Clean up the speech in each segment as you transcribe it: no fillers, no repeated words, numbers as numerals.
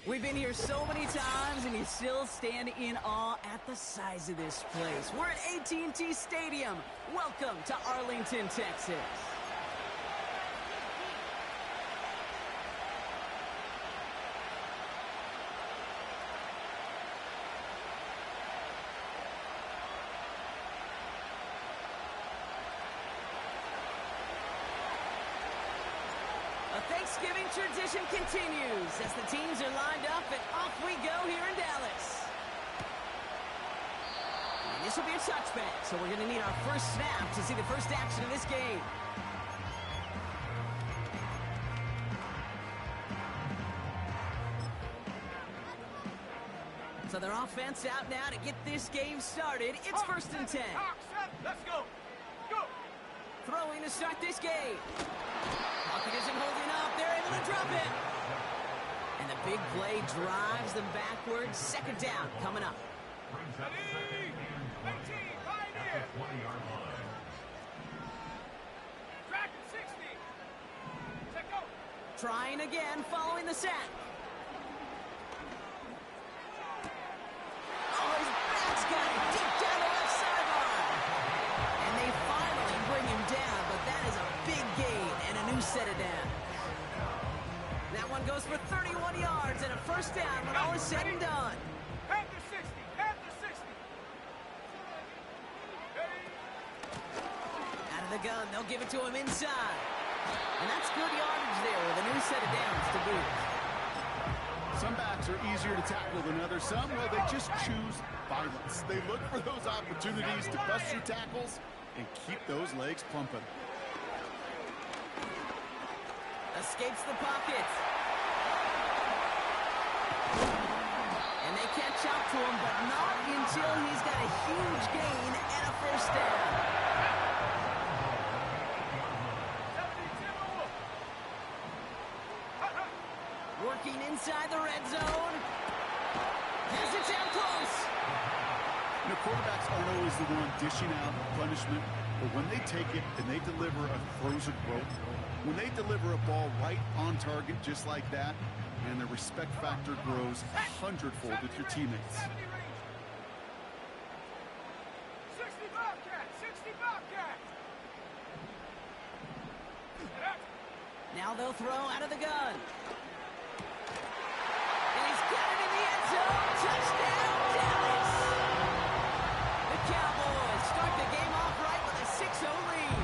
We've been here so many times, and you still stand in awe at the size of this place. We're at AT&T Stadium. Welcome to Arlington, Texas. Thanksgiving tradition continues as the teams are lined up, and off we go here in Dallas. And this will be a touchback, so we're going to need our first snap to see the first action of this game. So their offense out now to get this game started. It's first and 10. Let's go. Go. Throwing to start this game. Pocket isn't holding up. They're able to drop it. And the big play drives them backwards. Second down coming up. Ready? 19, right here. Track at 60. Set go. Trying again, following the sack. Oh, his back's got it deep down the left sideline. And they finally bring him down, but that is a big gain and a new set of downs. That one goes for 31 yards and a first down when all is said and done. Head to 60. Head to 60. Ready? Out of the gun, they'll give it to him inside. And that's good yardage there with a new set of downs to boot. Some backs are easier to tackle than others. Some, well, they just choose violence. They look for those opportunities to bust your tackles and keep those legs pumping. Escapes the pocket. And they catch up to him, but not until he's got a huge gain and a first down. 72. Working inside the red zone. Has it down close. You know, quarterbacks aren't always the one dishing out punishment, but when they take it and they deliver a frozen rope, when they deliver a ball right on target just like that, and the respect factor grows 100-fold with your teammates. 60 Bobcat. 60 Bobcat. Now they'll throw out of the gun. And he's got it in the end zone. Touchdown, Dallas. The Cowboys start the game off right with a 6-0 lead.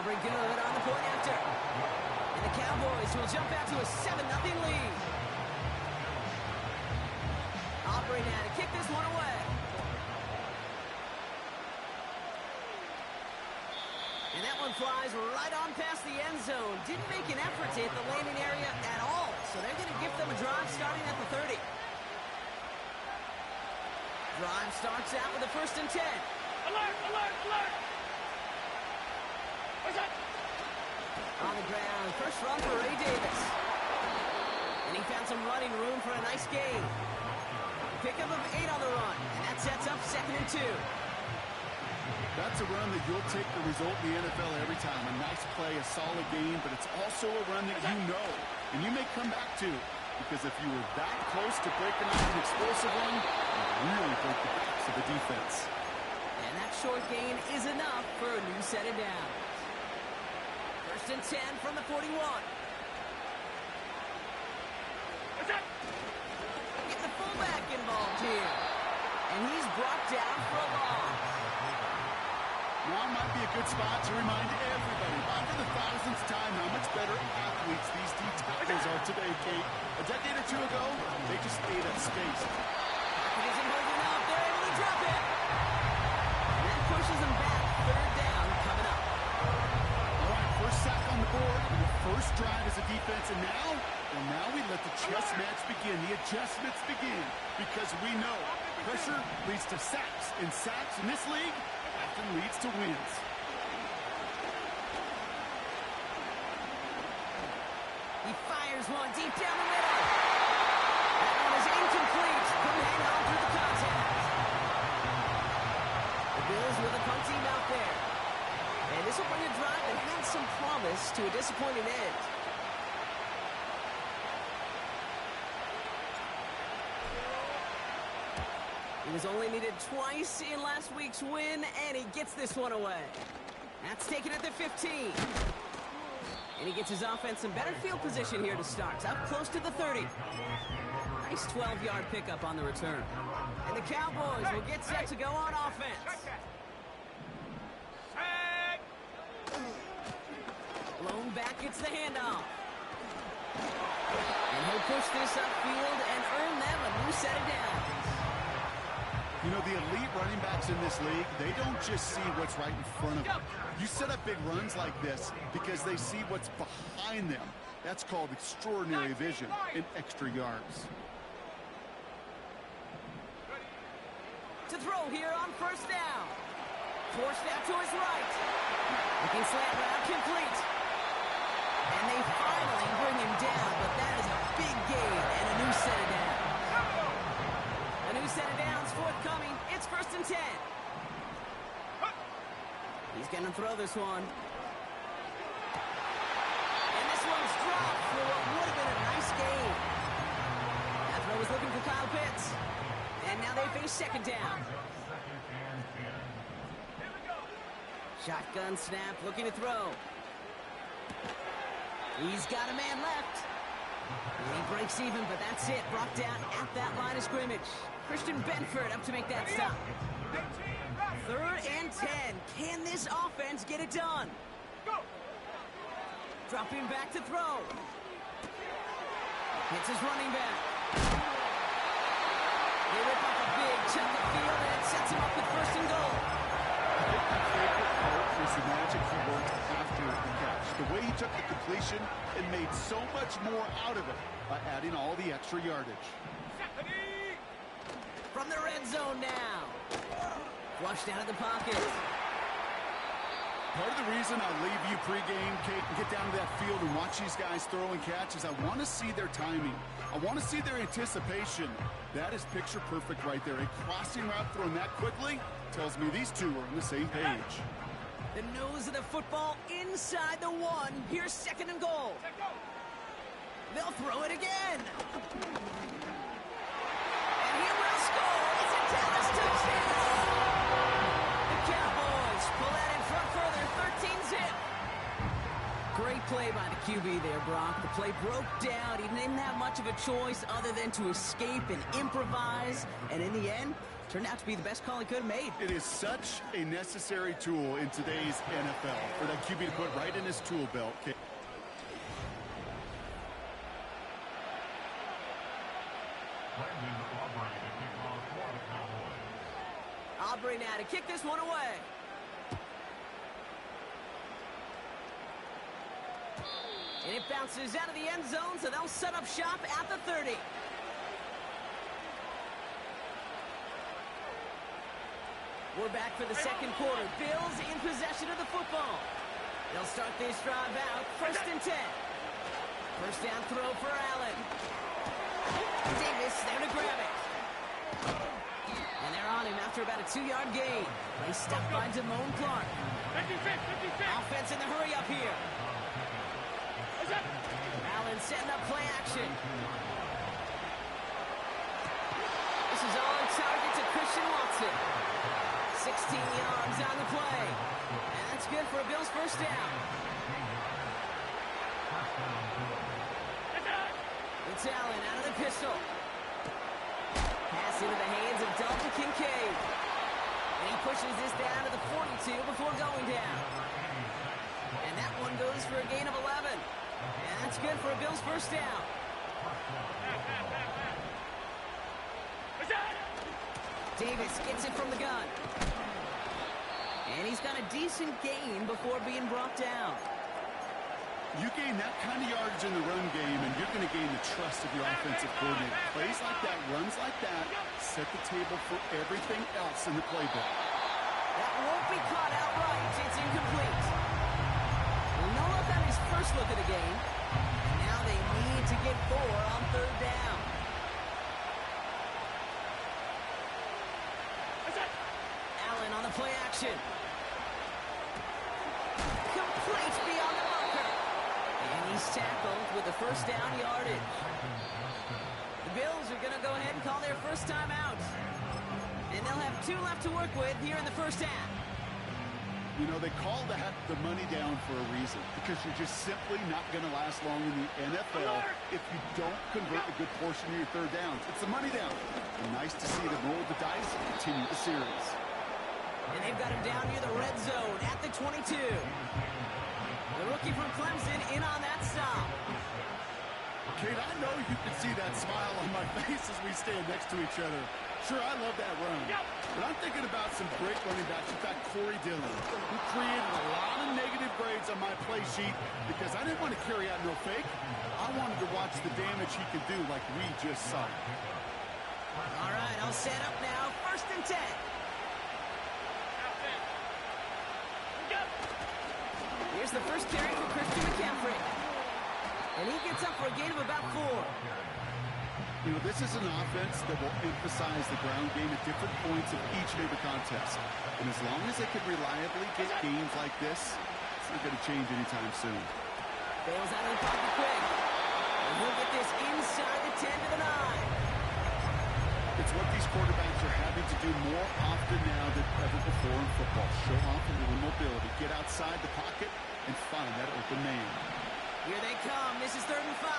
Aubrey good on the point after. And the Cowboys will jump out to a 7-0 lead. Aubrey now to kick this one away. And that one flies right on past the end zone. Didn't make an effort to hit the landing area at all. So they're going to give them a drive starting at the 30. Drive starts out with a first and 10. Alert, alert, alert. What's that? On the ground, first run for Ray Davis. And he found some running room for a nice gain. Pickup of 8 on the run. And that sets up 2nd and 2. That's a run that you'll take the result in the NFL every time. A nice play, a solid game, but it's also a run that you know and you may come back to, because if you were that close to breaking out an explosive one, you really break the backs of the defense. And that short gain is enough for a new set of downs. First and 10 from the 41. What's that? Get the fullback involved here. And he's brought down for a loss. Now might be a good spot to remind everybody, for the thousandth time, how much better athletes these D tackles are today, Kate. A decade or two ago, they just ate up space. Pocket isn't holding up. They're able to drop it. And that pushes them back. Third down coming up. All right, first sack on the board, and the first drive as a defense, and now we let the chess match begin, the adjustments begin, because we know pressure leads to sacks, and sacks in this league often leads to wins. He fires one deep down the middle. That one is incomplete. Couldn't hang on through the contact. The Bills with a punt team out there. And this will bring a drive that had some promise to a disappointing end. He was only needed twice in last week's win, and he gets this one away. That's taken at the 15. And he gets his offense some better field position here to start. Up close to the 30. Nice 12-yard pickup on the return. And the Cowboys will get set to go on offense. Blown back gets the handoff. And he'll push this upfield and earn them a new set of downs. You know, the elite running backs in this league, they don't just see what's right in front of them. You set up big runs like this because they see what's behind them. That's called extraordinary vision and extra yards. To throw here on first down. Forced out to his right. Looking slant route complete. And they finally bring him down, but that is a big gain and a new set of downs. A new set of downs forthcoming. It's 1st and 10. He's going to throw this one. And this one's dropped for what would have been a nice gain. That throw was looking for Kyle Pitts. And now they face 2nd down. Shotgun snap, looking to throw. He's got a man left. And he breaks even, but that's it. Brought down at that line of scrimmage. Christian Benford up to make that stop. 3rd and 10. Can this offense get it done? Dropping back to throw. Hits his running back. They rip off a big chunk of field, and it sets him up with 1st and goal. I think my favorite part is the magic he worked after the catch. The way he took the completion and made so much more out of it by adding all the extra yardage. From the red zone now. Flushed out of the pocket. Part of the reason I leave you pregame, Kate, and get down to that field and watch these guys throw and catch is I want to see their timing. I want to see their anticipation. That is picture perfect right there. A crossing route thrown that quickly tells me these two are on the same page. The nose of the football inside the 1. Here's 2nd and goal. They'll throw it again. And he will score. It's a Dallas touchdown. The Cowboys pull that in front further, 13-zip. Great play by the QB there, Brock. The play broke down. He didn't have much of a choice other than to escape and improvise. And in the end, turned out to be the best call he could have made. It is such a necessary tool in today's NFL for that QB to put right in his tool belt. Kate. Aubrey now to kick this one away. And it bounces out of the end zone, so they'll set up shop at the 30. We're back for the 2nd quarter. Bills in possession of the football. They'll start this drive out. 1st and 10. First down throw for Allen. Davis there to grab it. And they're on him after about a 2-yard gain. They stopped by Damone Clark. 56. Offense in the hurry up here. Allen setting up play action. This is on target to Christian Watson. 16 yards on the play. And that's good for a Bills 1st down. It's Allen out of the pistol. Pass into the hands of Dalton Kincaid. And he pushes this down to the 42 before going down. And that one goes for a gain of 11. And that's good for a Bills 1st down. Davis gets it from the gun. And he's got a decent gain before being brought down. You gain that kind of yardage in the run game, and you're going to gain the trust of your offensive coordinator. Plays like that, runs like that, set the table for everything else in the playbook. That won't be caught outright. It's incomplete. No look on his first look at the game. And now they need to get 4 on 3rd down. Allen on the play action. Complete beyond the marker. And he's tackled with the 1st down yardage. The Bills are going to go ahead and call their first time out. And they'll have 2 left to work with here in the first half. You know, they call that the money down for a reason, because you're just simply not going to last long in the NFL if you don't convert a good portion of your third downs. It's the money down. And nice to see them roll the dice and continue the series. And they've got him down near the red zone at the 22. The rookie from Clemson in on that stop. Kate, I know you can see that smile on my face as we stand next to each other. Sure, I love that run. But I'm thinking about some great running backs. In fact, Corey Dillon, who created a lot of negative grades on my play sheet because I didn't want to carry out no fake. I wanted to watch the damage he could do like we just saw. All right, I'll set up now. 1st and 10. Here's the first carry for Christian McCaffrey. And he gets up for a gain of about 4. You know, this is an offense that will emphasize the ground game at different points of each and every contest. And as long as they can reliably get games like this, it's not going to change anytime soon. Bails out of the pocket quick. And he'll get this inside the 10 to the 9. It's what these quarterbacks are having to do more often now than ever before in football. Show off a little mobility. Get outside the pocket and find that open man. Here they come. This is 3rd and 5.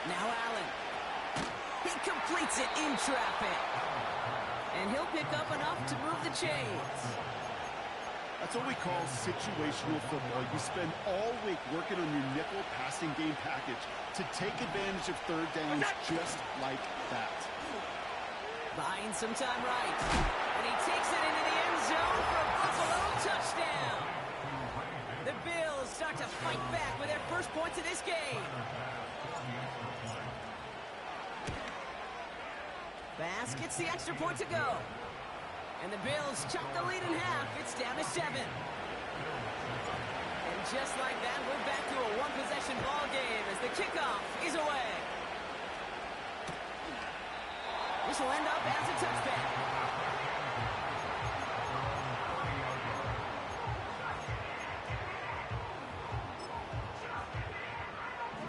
Now Allen. He completes it in traffic. And he'll pick up enough to move the chains. That's what we call situational football. You spend all week working on your nickel passing game package to take advantage of third downs just like that. Buying some time right. And he takes it into the end zone for a Buffalo touchdown. The Bills start to fight back with their first points of this game. Bass gets the extra point to go. And the Bills chop the lead in half. It's down to 7. And just like that, we're back to a one-possession ball game as the kickoff is away. This will end up as a touchback.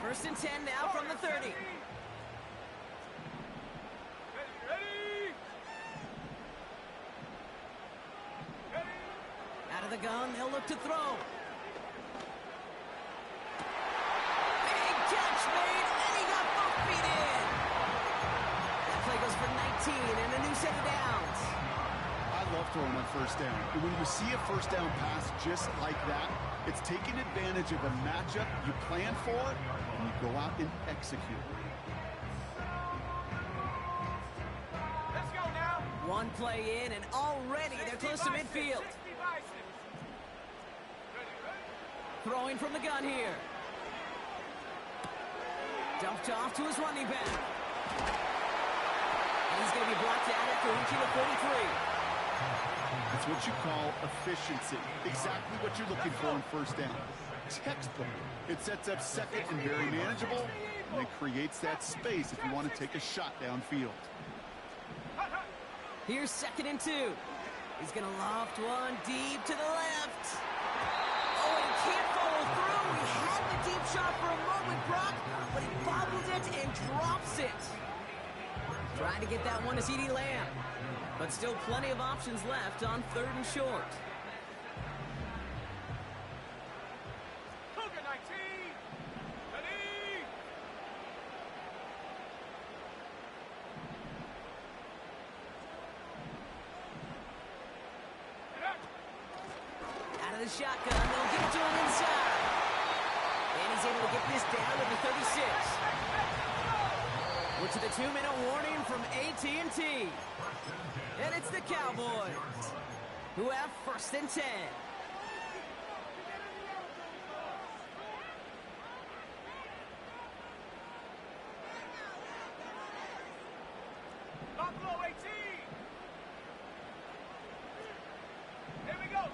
First and 10 now from the 30. Out of the gun, they'll look to throw. Big catch made, and he got both feet in. That play goes for 19 and a new set of downs. I love throwing on first down. And when you see a first down pass just like that, it's taking advantage of a matchup you plan for, and you go out and execute. Let's go now. One play in, and already they're close to midfield. Throwing from the gun here. Dumped off to his running back. And he's going to be blocked out after reaching the 43. It's what you call efficiency. Exactly what you're looking for on first down. Textbook. It sets up second and very manageable, and it creates that space if you want to take a shot downfield. Here's 2nd and 2. He's going to loft one deep to the left. Oh, and he can't follow through. He had the deep shot for a moment, Brock, but he bobbled it and drops it. Trying to get that one to CeeDee Lamb, but still plenty of options left on 3rd and short. Cougar 19. Ready. Out of the shotgun, they'll give it to him inside. And he's able to get this down to the 36. We're to the 2-minute warning from AT&T. And it's the Cowboys, who have 1st and 10. Buffalo 18. Here we go.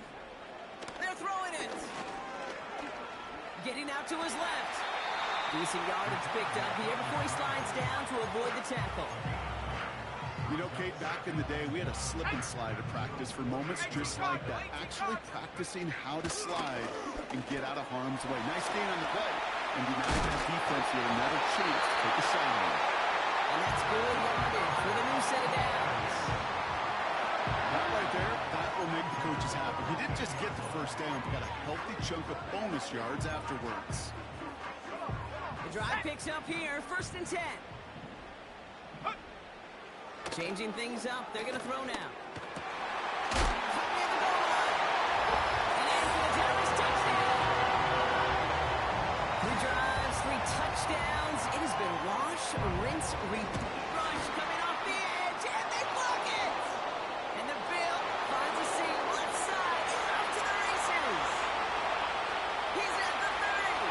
They're throwing it. Getting out to his left. Decent yardage picked up here before he slides down to avoid the tackle. You know, Kate, back in the day, we had a slip and slide to practice for moments just like that. Actually practicing how to slide and get out of harm's way. Nice gain on the play. And denied that defense here another chance to take a shot on him. And And that's good yardage with a new set of downs. That right there, that will make the coaches happy. He didn't just get the first down, but got a healthy chunk of bonus yards afterwards. The drive picks up here, 1st and 10. Changing things up, they're going to throw now. Caught near the goal line. And in for the Dallas touchdown. 3 drives, 3 touchdowns. It has been wash, rinse, rush coming off the edge, and they block it. And the Bill finds a seam left side. He's off to the races. He's at the 30.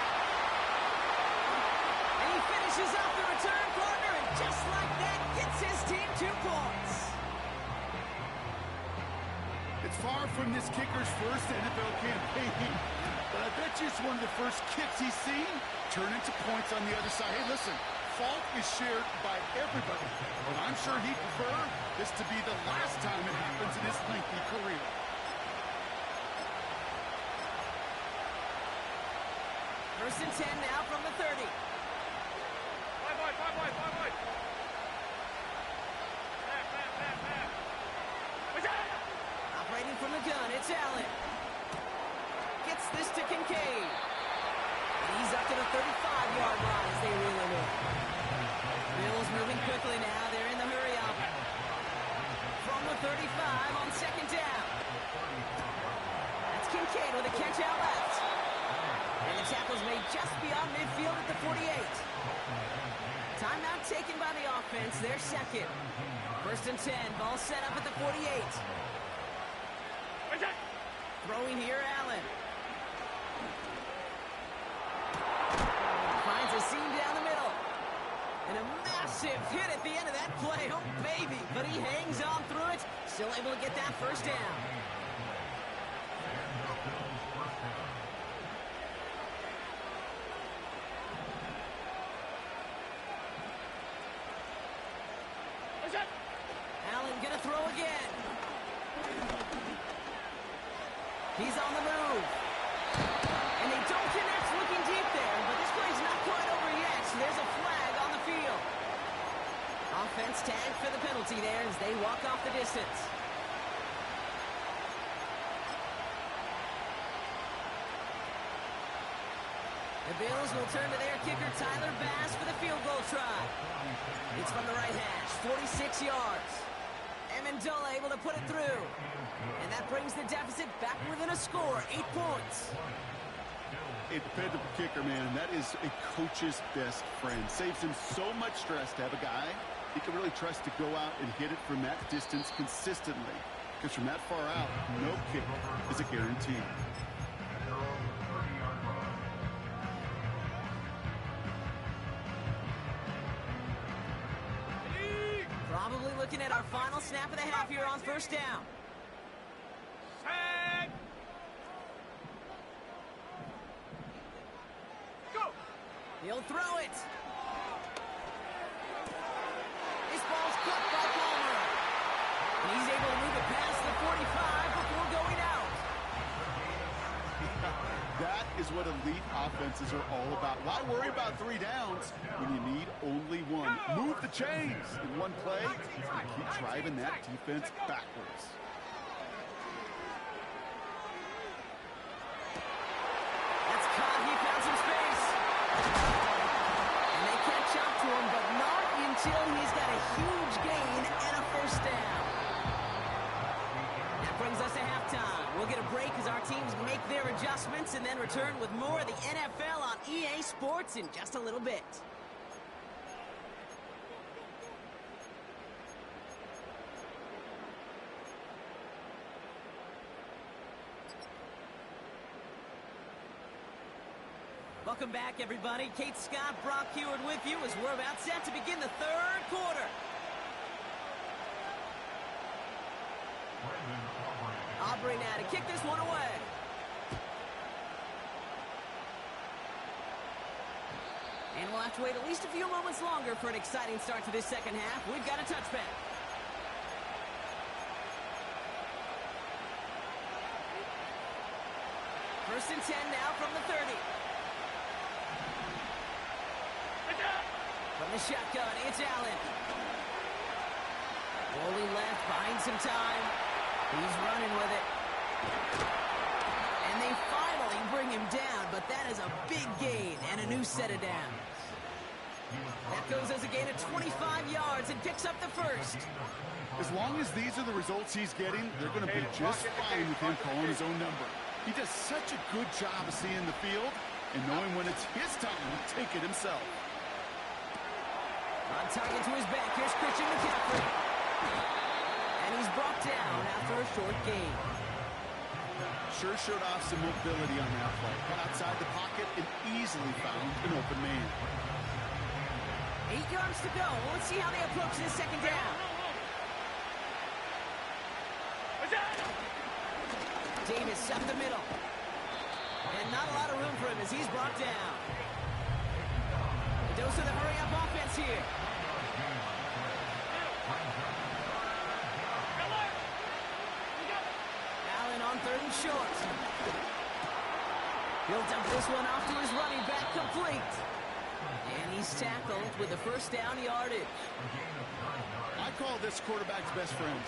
And he finishes off the return partner, and just like that, gets his team 2 points. It's far from this kicker's first NFL campaign, but I bet you it's one of the first kicks he's seen turn into points on the other side. Hey, listen, fault is shared by everybody, but I'm sure he'd prefer this to be the last time it happens in his lengthy career. First and 10 now from the 30. Five wide. Back. Operating from the gun, it's Allen. Gets this to Kincaid. And he's up to the 35-yard line as they reel him in. Bills moving quickly now. They're in the hurry up. From the 35 on 2nd down. That's Kincaid with a catch out left. And the tackle's made just beyond midfield at the 48. Timeout taken by the offense. Their 2nd. 1st and 10. Ball set up at the 48. Throwing here, Allen. Finds a seam down the middle. And a massive hit at the end of that play. Oh, baby. But he hangs on through it. Still able to get that 1st down. Allen gonna throw again. He's on the move. And they don't connect looking deep there, but this play's not quite over yet, so there's a flag on the field. Offense tagged for the penalty there as they walk off the distance. The Bills will turn to their kicker, Tyler Bass, for the field goal try. It's from the right hash, 46 yards. Amendola able to put it through. And that brings the deficit back within a score, 8 points. A dependable kicker, man, that is a coach's best friend. Saves him so much stress to have a guy he can really trust to go out and hit it from that distance consistently. Because from that far out, no kick is a guarantee. Probably looking at our final snap of the half here on 1st down. Set. Go. He'll throw it. This ball's caught by Palmer. And he's able to move it past the 45 before going out. That is what elite offenses are all about. Why worry about 3 downs when you need only 1? Move the chains in one play and keep driving that defense backwards. That's caught. He found some space. And they catch up to him, but not until he's got a huge gain and a 1st down. That brings us to halftime. We'll get a break as our teams make their adjustments and then return with more of the NFL on EA Sports in just a little bit. Welcome back, everybody. Kate Scott, Brock Heward with you as we're about set to begin the 3rd quarter. Aubrey now to kick this one away. And we'll have to wait at least a few moments longer for an exciting start to this 2nd half. We've got a touchback. First and 10 now from the 30. From the shotgun, it's Allen. Rolling left, buying some time. He's running with it. And they finally bring him down, but that is a big gain and a new set of downs. That goes as a gain of 25 yards and picks up the first. As long as these are the results he's getting, they're going to be just fine with him calling his own number. He does such a good job of seeing the field and knowing when it's his time to take it himself. On target to his back, here's Christian McCaffrey. And he's brought down after a short gain. Sure showed off some mobility on that play. Got outside the pocket and easily found an open man. 8 yards to go. Let's see how they approach this second down. Davis up the middle. And not a lot of room for him as he's brought down. A dose of the hurry-up offense here. Allen on 3rd and short. He'll dump this one off to his running back, complete. And he's tackled with the first down yardage. I call this quarterback's best friend.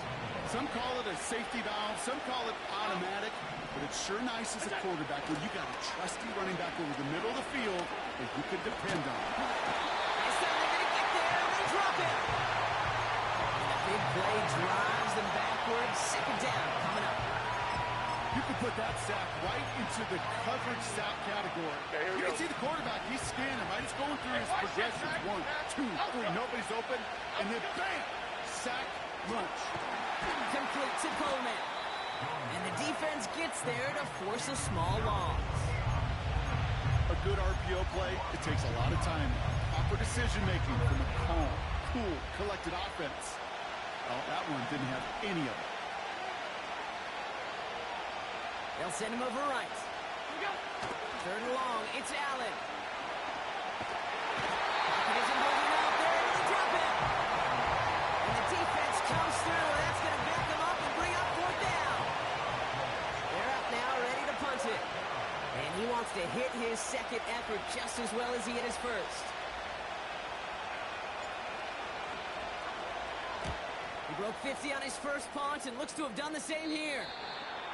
Some call it a safety valve, some call it automatic, but it's sure nice as a quarterback when you got a trusty running back over the middle of the field that you can depend on. This time they're going to get there and they drop it. And the big play drives them backwards. Second down coming up. You can put that sack right into the coverage sack category. You can see the quarterback, he's scanning, right? He's going through his progressions. 1, 2, 3, nobody's open, and then bam, sack, lunch. Complete to Coleman. And the defense gets there to force a small loss. A good RPO play, it takes a lot of time. Proper decision-making from a calm, cool, collected offense. Well, that one didn't have any of it. They'll send him over right. 3rd and long, it's Allen. Pocket isn't moving up. They're able to drop it. And the defense comes through. That's going to back them up and bring up 4th down. They're up now, ready to punt it. And he wants to hit his second effort just as well as he hit his first. He broke 50 on his first punt and looks to have done the same here.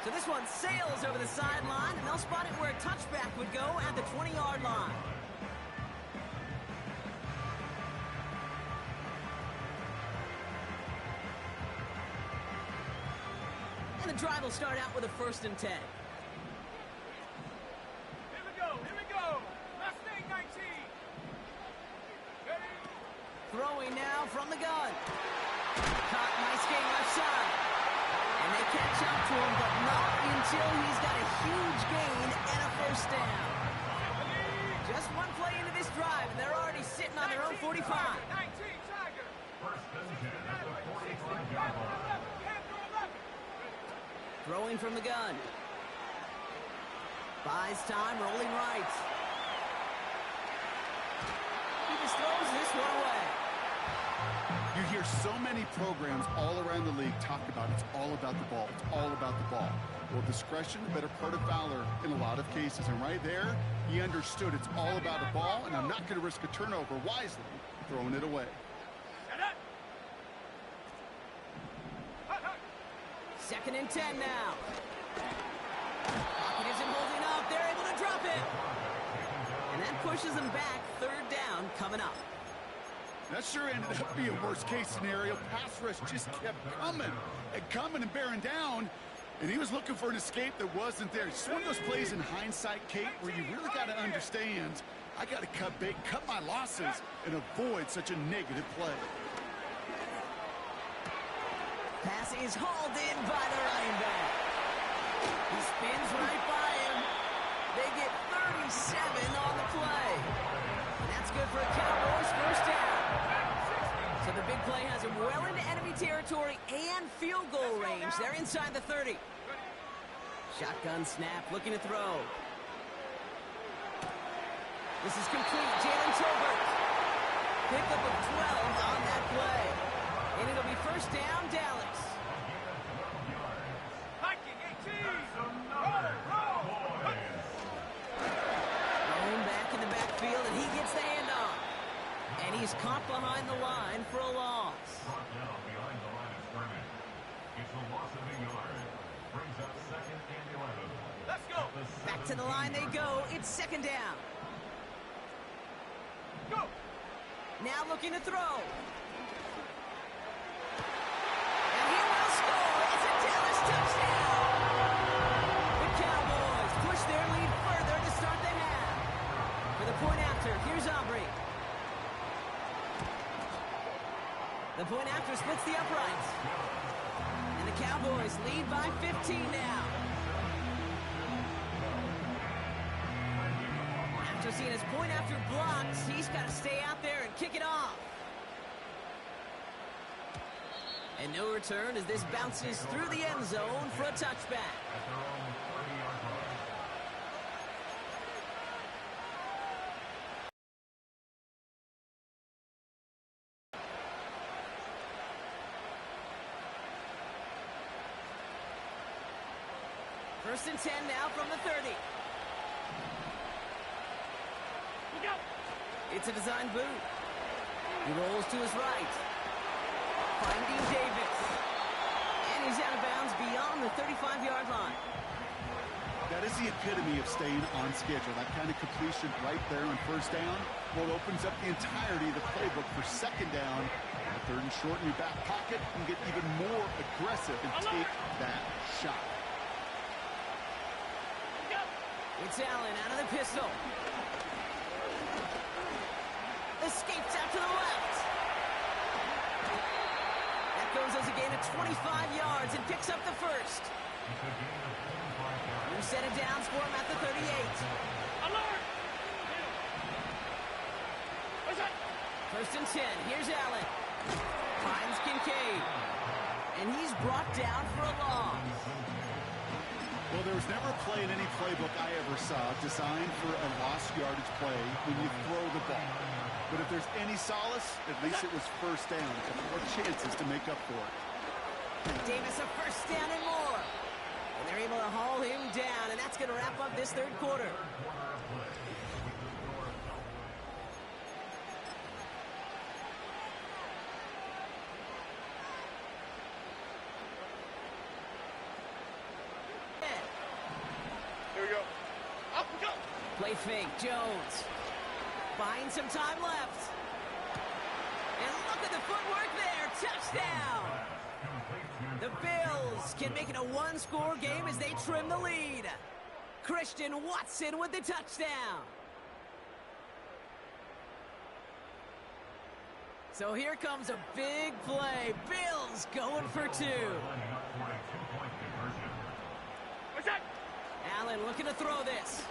So this one sails over the sideline, and they'll spot it where a touchback would go at the 20-yard line. And the drive will start out with a 1st and 10. Here we go, here we go. Mustang 19. Ready? Throwing now from the gun. Caught, nice game left side. And they catch up to him, but not until he's got a huge gain and a 1st down. Just one play into this drive, and they're already sitting on their own 45. 19 Tiger. Throwing from the gun. Buys time, rolling right. He just throws this one away. You hear so many programs all around the league talk about it's all about the ball. It's all about the ball. Well, discretion, the better part of valor in a lot of cases. And right there, he understood it's all about a ball, and I'm not going to risk a turnover wisely, throwing it away. 2nd and 10 now. Pocket isn't holding up. They're able to drop it. And that pushes them back. 3rd down coming up. That sure ended up being a worst-case scenario. Pass rush just kept coming and bearing down, and he was looking for an escape that wasn't there. It's one of those plays in hindsight, Kate, where you really got to understand, I got to cut bait, cut my losses, and avoid such a negative play. Pass is hauled in by the running back. He spins right by him. They get 37 on the play. And that's good for a Cowboys 1st down. So the big play has him well into enemy territory and field goal range. They're inside the 30. Shotgun snap, looking to throw. This is complete. Jalen Tolbert. Pickup of 12 on that play. And it'll be 1st down, Dallas. Viking 18. Roll. Thrown back in the backfield, and he gets the handoff. And he's caught behind the line for a loss. Brought down behind the line of scrimmage. It's a loss of a yard. Brings up 2nd and 11. Let's go. Back to the line they go. It's 2nd down. Go. Now looking to throw. And he will score. It's a Dallas touchdown. The Cowboys push their lead further to start the half. For the point after, here's Aubrey. The point after splits the uprights. And the Cowboys lead by 15 now. After seeing his point after blocks, he's got to stay out there and kick it off. And no return as this bounces through the end zone for a touchback. At their own 30-yard line. First and 10 now from the 30. Look out. It's a design boot. He rolls to his right. Finding Davis. And he's out of bounds beyond the 35-yard line. That is the epitome of staying on schedule. That kind of completion right there on first down. Well, it opens up the entirety of the playbook for 2nd down. 3rd and short in your back pocket. You can get even more aggressive and take that shot. It's Allen out of the pistol. Escapes out to the left. That goes as a gain of 25 yards and picks up the first. It's a gain of 25 yards. New set of downs for him at the 38. Alert. What's that? First and 10. Here's Allen. Finds Kincaid. And he's brought down for a loss. Well, there was never a play in any playbook I ever saw designed for a lost yardage play when you throw the ball. But if there's any solace, at least it was first down. A couple more chances to make up for it. Davis a first down and more. And they're able to haul him down, and that's going to wrap up this 3rd quarter. Here we go. Up we go. Play fake, Jones. Buying some time left. And look at the footwork there. Touchdown. The Bills can make it a 1-score game as they trim the lead. Christian Watson with the touchdown. So here comes a big play. Bills going for 2. What's that? Allen looking to throw this.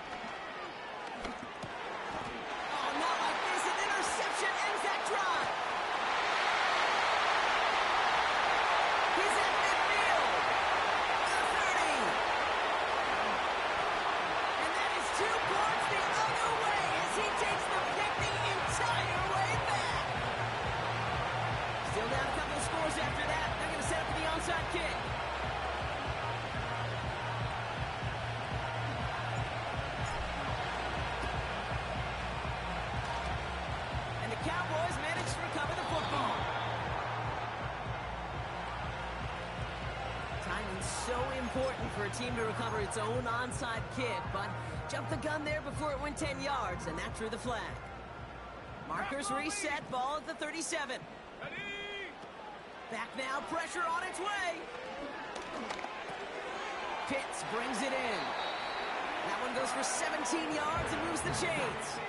Oh, not like this. An interception ends that drive. He's at midfield. The 30. And that is 2 points the other way as he takes the pick the entire way back. Still down a couple of scores after that. They're going to set up for the onside kick. Cowboys managed to recover the football. Timing's so important for a team to recover its own onside kick, but jumped the gun there before it went 10 yards, and that drew the flag. Markers reset, ball at the 37. Ready. Back now, pressure on its way. Pitts brings it in. That one goes for 17 yards and moves the chains.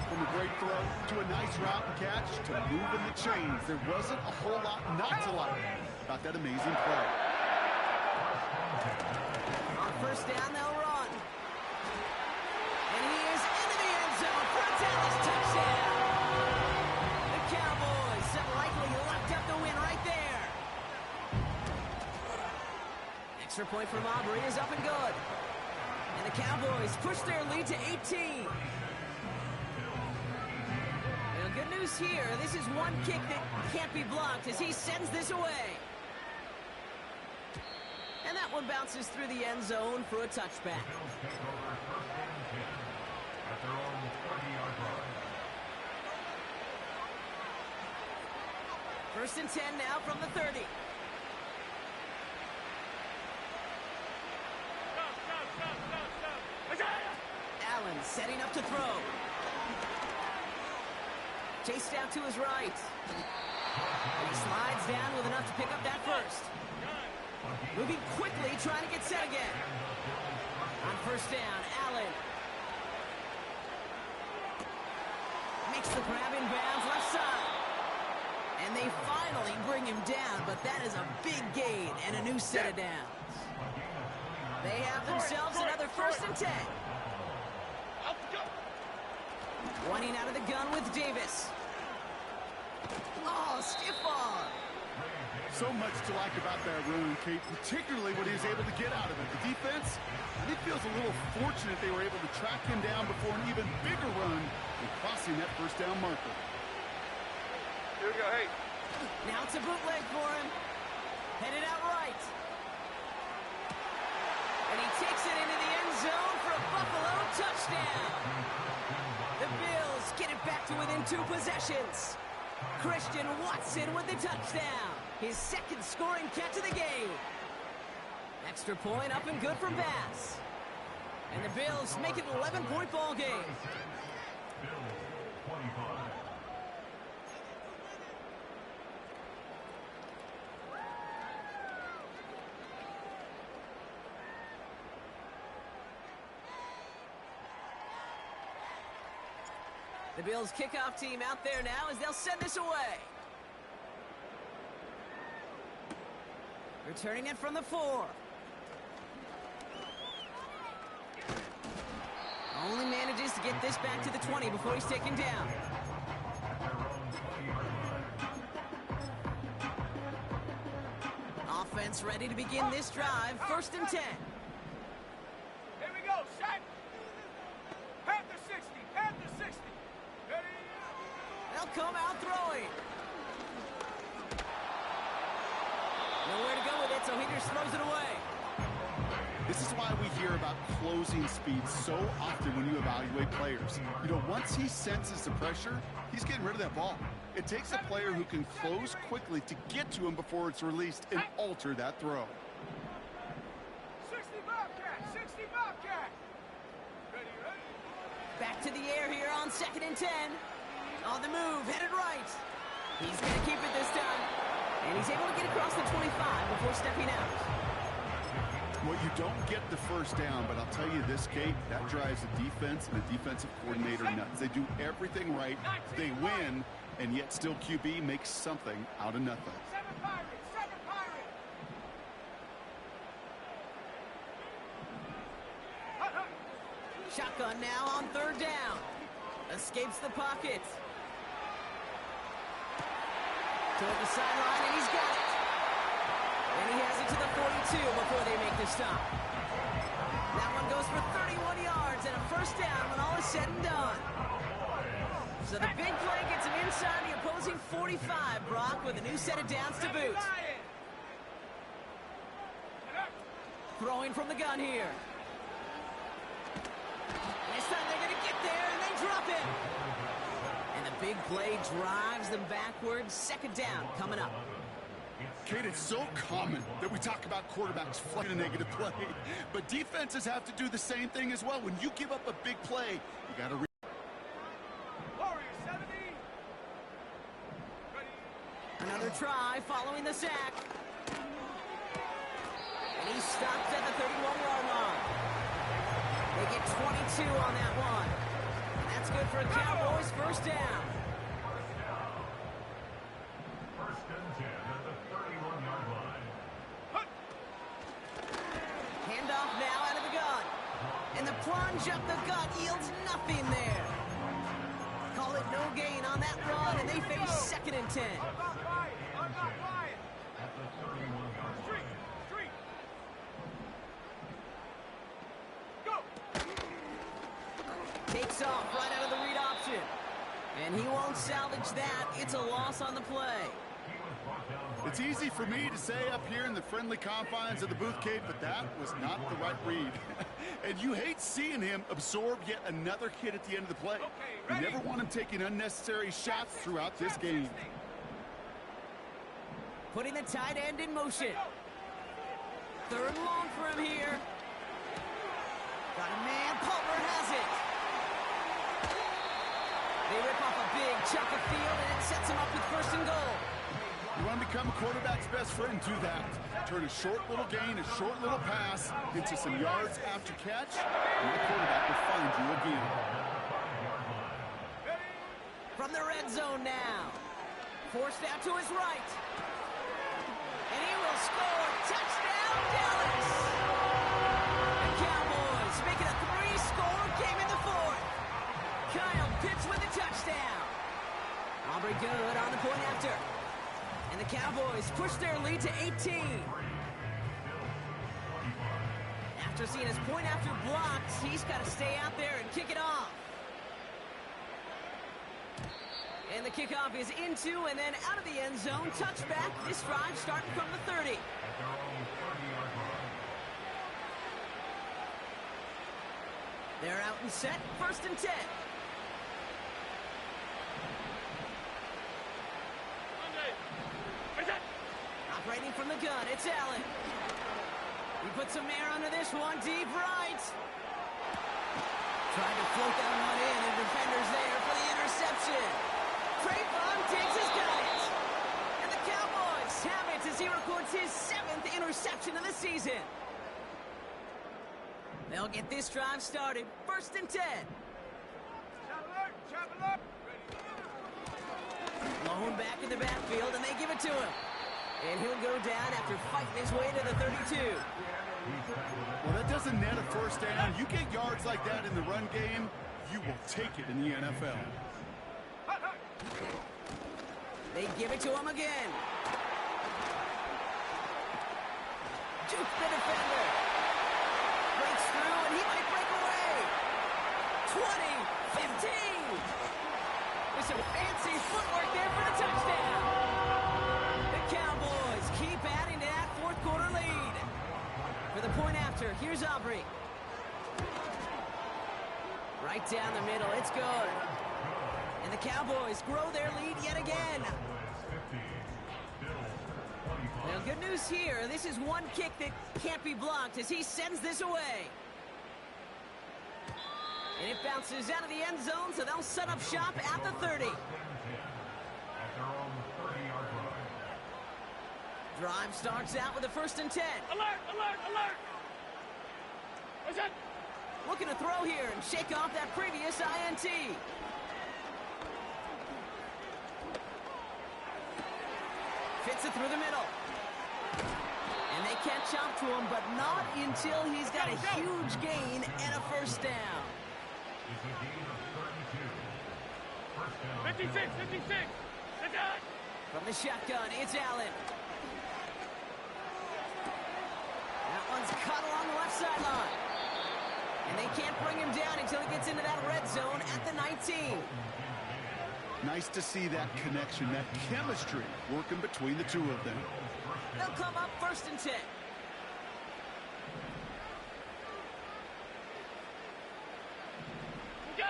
From a great throw to a nice route and catch to moving the chains. There wasn't a whole lot not to like about that amazing play. On first down, they'll run. And he is into the end zone for a Dallas touchdown. The Cowboys have likely locked up the win right there. Extra point from Aubrey is up and good. And the Cowboys push their lead to 18. Good news here, this is one kick that can't be blocked as he sends this away. And that one bounces through the end zone for a touchback. Bills take over 1st and 10 at their own 20-yard line. First and 10 now from the 30. Allen setting up to throw. Chased out to his right. And he slides down with enough to pick up that first. Moving quickly, trying to get set again. On first down, Allen. Makes the grab in bounds left side. And they finally bring him down, but that is a big gain and a new set of downs. They have themselves another first and 10. Running out of the gun with Davis. Oh, stiff arm. So much to like about that run, Kate, particularly what he was able to get out of it. The defense, I think, feels a little fortunate they were able to track him down before an even bigger run and crossing that first down marker. Here we go, hey. Now it's a bootleg for him. Headed out right. And he takes it into the end zone for a Buffalo touchdown. The Bills get it back to within 2 possessions. Christian Watson with the touchdown. His second scoring catch of the game. Extra point up and good from Bass. And the Bills make it an 11-point ball game. Bills 25. The Bills kickoff team out there now as they'll send this away. Returning it from the 4. Only manages to get this back to the 20 before he's taken down. Offense ready to begin this drive. First and 10. Here we go, set. Panther 60, Panther 60. Ready? They'll come out throwing. Nowhere to go with it, so he just throws it away. This is why we hear about closing speed so often when you evaluate players. You know, once he senses the pressure, he's getting rid of that ball. It takes a player who can close quickly to get to him before it's released and alter that throw. 60 Bobcat, 60 Bobcat. Ready, ready? Back to the air here on second and 10. On the move, headed right. He's going to keep it this time. And he's able to get across the 25 before stepping out. Well, you don't get the first down, but I'll tell you this, Kate, that drives the defense and the defensive coordinator nuts. They do everything right, they win, and yet still QB makes something out of nothing. 7 Pirates, 7 Pirates. Shotgun now on third down. Escapes the pocket. Toward the sideline, and he's got it. And he has it to the 42 before they make the stop. That one goes for 31 yards and a first down when all is said and done. So the big play gets him inside the opposing 45, Brock, with a new set of downs to boot. Throwing from the gun here. This time they're going to get there, and they drop it. And the big play drives them backwards. Second down coming up. Kate, it's so common that we talk about quarterbacks flucking a negative play, but defenses have to do the same thing as well. When you give up a big play, you got to Warriors 70. Ready. Another try following the sack. And he stopped at the 31-yard line. They get 22 on that one. And that's good for a Cowboys first down. First and 10 at the 31-yard line. Handoff now out of the gun. And the plunge up the gut yields nothing there. Call it no gain on that run, and they face second and 10. I'm not flying. I'm not flying. At the 31-yard Street, line. street. Go. Takes off right out of the read option. And he won't salvage that. It's a loss on the play. It's easy for me to say up here in the friendly confines of the booth, Kate, but that was not the right read. And you hate seeing him absorb yet another hit at the end of the play. You never want him taking unnecessary shots throughout this game. Putting the tight end in motion. Third and long for him here. Got a man. Palmer has it. They rip off a big chunk of field, and it sets him up with first and goal. You want to become a quarterback's best friend, do that. Turn a short little gain, a short little pass into some yards after catch, and the quarterback will find you again. From the red zone now. Forced out to his right. And he will score. Touchdown, Dallas! The Cowboys make it a 3-score game in the fourth. Kyle Pitts with the touchdown. Aubrey good on the point after. And the Cowboys push their lead to 18. After seeing his point after blocked, he's got to stay out there and kick it off. And the kickoff is into and then out of the end zone. Touchback. This drive starting from the 30. They're out and set. First and 10. Operating from the gun, it's Allen. He puts some air under this one, deep right. Trying to float that one in, and defenders there for the interception. Trayvon Diggs has got it. And the Cowboys have it as he records his 7th interception of the season. They'll get this drive started. First and 10. Lone back in the backfield, and they give it to him. And he'll go down after fighting his way to the 32. Well, that doesn't net a first down. You get yards like that in the run game, you will take it in the NFL. They give it to him again. Juke the defender. Breaks through, and he might break away. 20, 15. With some fancy footwork there for the touchdown. The Cowboys keep adding to that fourth quarter lead. For the point after, here's Aubrey. Right down the middle, it's good. And the Cowboys grow their lead yet again. Well, good news here. This is one kick that can't be blocked as he sends this away. And it bounces out of the end zone, so they'll set up shop at the 30. Drive starts out with a first and 10. Alert, alert, alert! What's that? Looking to throw here and shake off that previous INT. Fits it through the middle. And they catch up to him, but not until he's got a huge gain and a first down. 56, 56! Sit down! From the shotgun, it's Allen. That one's cut along the left sideline. And they can't bring him down until he gets into that red zone at the 19. Nice to see that connection, that chemistry working between the two of them. They'll come up first and 10. Go!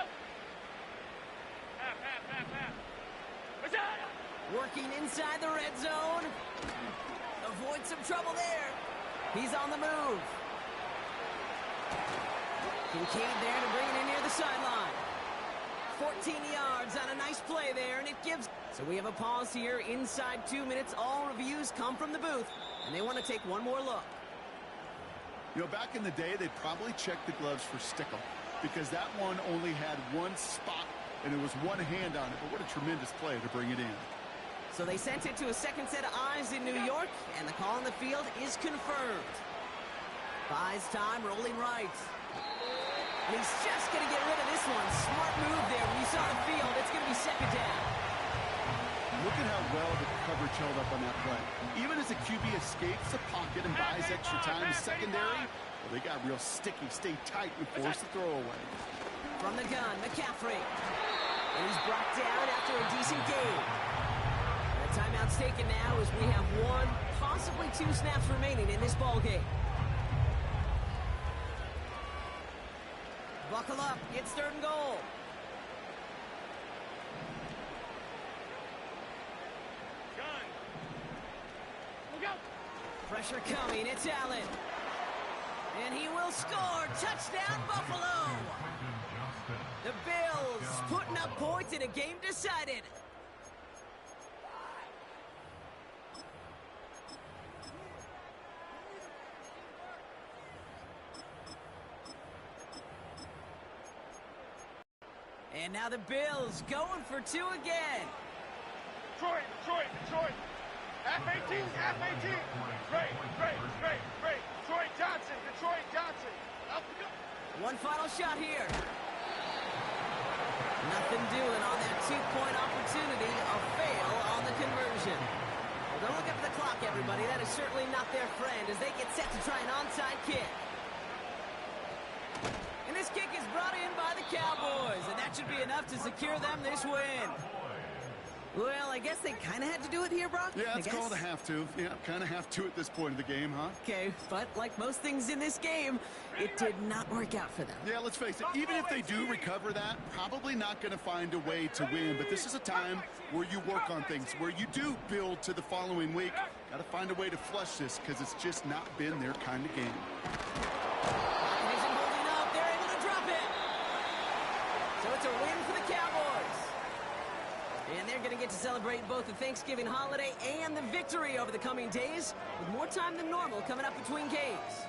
Half. What's that? Working inside the red zone. Avoid some trouble there. He's on the move. Kincaid there to bring it in near the sideline. 14 yards on a nice play there, and it gives... So we have a pause here. Inside 2 minutes, all reviews come from the booth, and they want to take one more look. You know, back in the day, they'd probably check the gloves for stickle because that one only had one spot, and it was one hand on it. But what a tremendous play to bring it in. So they sent it to a second set of eyes in New York, and the call on the field is confirmed. Buys time, rolling right. And he's just going to get rid of this one. Smart move there. When you saw the field, it's going to be second down. Look at how well the coverage held up on that play. Even as the QB escapes the pocket and buys extra time secondary, well, they got real sticky, stay tight, and force the throw away. From the gun, McCaffrey. And he's brought down after a decent game. The timeout's taken now as we have 1, possibly 2 snaps remaining in this ball game. Buckle up, it's 3rd and goal. Gun. Pressure coming. It's Allen. And he will score. Touchdown, Buffalo. The Bills putting up points in a game decided. And now the Bills going for two again. Detroit, Detroit, Detroit. F-18, F-18. Great. Detroit Johnson, Detroit Johnson. Up we go. One final shot here. Nothing doing on that two-point opportunity. A fail on the conversion. Well, don't look up at the clock, everybody. That is certainly not their friend as they get set to try an onside kick. And this kick is brought in by the Cowboys, and that should be enough to secure them this win. Well, I guess they kind of had to do it here, Brock. Yeah, it's called a have to. Yeah, kind of have to at this point of the game, huh? Okay, but like most things in this game, it did not work out for them. Yeah, let's face it, even if they do recover that, probably not going to find a way to win. But this is a time where you work on things, where you do build to the following week. Got to find a way to flush this because it's just not been their kind of game. Isn't holding up. They're able to drop it. So it's a win for the Cowboys. And they're going to get to celebrate both the Thanksgiving holiday and the victory over the coming days, with more time than normal coming up between games.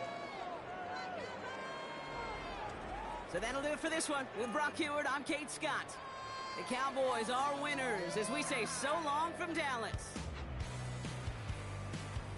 So that'll do it for this one. With Brock Heward, I'm Kate Scott. The Cowboys are winners as we say so long from Dallas.